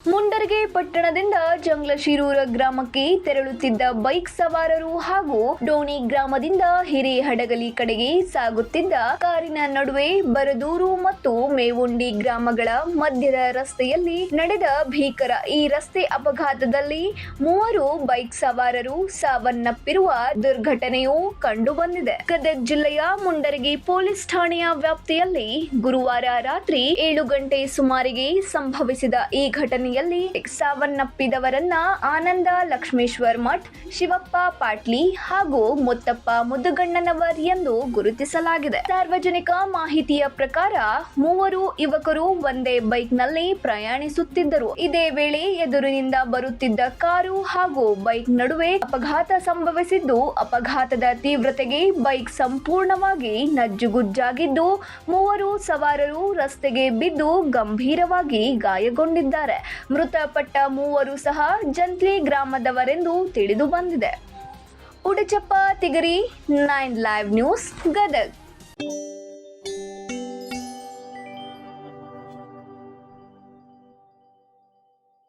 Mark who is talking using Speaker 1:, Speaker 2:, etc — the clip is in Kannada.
Speaker 1: ಮುಂಡರಗಿ ಪಟ್ಟಣದಿಂದ ಜಂಗ್ಲಶಿರೂರ ಗ್ರಾಮಕ್ಕೆ ತೆರಳುತ್ತಿದ್ದ ಬೈಕ್ ಸವಾರರು ಹಾಗೂ ಡೋಣಿ ಗ್ರಾಮದಿಂದ ಹಿರೇಹಡಗಲಿ ಕಡೆಗೆ ಸಾಗುತ್ತಿದ್ದ ಕಾರಿನ ನಡುವೆ ಬರದೂರು ಮತ್ತು ಮೇವುಂಡಿ ಗ್ರಾಮಗಳ ಮಧ್ಯದ ರಸ್ತೆಯಲ್ಲಿ ನಡೆದ ಭೀಕರ ಈ ರಸ್ತೆ ಅಪಘಾತದಲ್ಲಿ 3 ಬೈಕ್ ಸವಾರರು ಸಾವನ್ನಪ್ಪಿರುವ ದುರ್ಘಟನೆಯು ಕಂಡುಬಂದಿದೆ. ಗದಗ ಜಿಲ್ಲೆಯ ಮುಂಡರಗಿ ಪೊಲೀಸ್ ಠಾಣೆಯ ವ್ಯಾಪ್ತಿಯಲ್ಲಿ ಗುರುವಾರ ರಾತ್ರಿ 7 ಗಂಟೆ ಸುಮಾರಿಗೆ ಸಂಭವಿಸಿದ ಈ ಘಟನೆಯಲ್ಲಿ ಸಾವನ್ನಪ್ಪಿದವರನ್ನ ಆನಂದ ಲಕ್ಷ್ಮೇಶ್ವರ್ ಮಠ್, ಶಿವಪ್ಪ ಪಾಟ್ಲಿ ಹಾಗೂ ಮುತ್ತಪ್ಪ ಮುದುಗಣ್ಣನವರ್ ಎಂದು ಗುರುತಿಸಲಾಗಿದೆ. ಸಾರ್ವಜನಿಕ ಮಾಹಿತಿಯ ಪ್ರಕಾರ 3 ಯುವಕರು ಒಂದೇ ಬೈಕ್ನಲ್ಲಿ ಪ್ರಯಾಣಿಸುತ್ತಿದ್ದರು. ಇದೇ ವೇಳೆ ಎದುರಿನಿಂದ ಬರುತ್ತಿದ್ದ ಕಾರು ಹಾಗೂ ಬೈಕ್ ನಡುವೆ ಅಪಘಾತ ಸಂಭವಿಸಿದ್ದು, ಅಪಘಾತದ ತೀವ್ರತೆಗೆ ಬೈಕ್ ಸಂಪೂರ್ಣವಾಗಿ ನಜ್ಜುಗುಜ್ಜಾಗಿದ್ದು 3 ಸವಾರರು ರಸ್ತೆಗೆ ಬಿದ್ದು ಗಂಭೀರವಾಗಿ ಗಾಯಗೊಂಡಿದ್ದಾರೆ. ಮೃತಪಟ್ಟ 3 ಸಹ ಜಂತ್ಲಿ ಗ್ರಾಮದವರೆಂದು ತಿಳಿದು ಬಂದಿದೆ. ಉಡಚಪ್ಪ ತಿಗರಿ 9 ಲೈವ್ ನ್ಯೂಸ್ ಗದಗ್.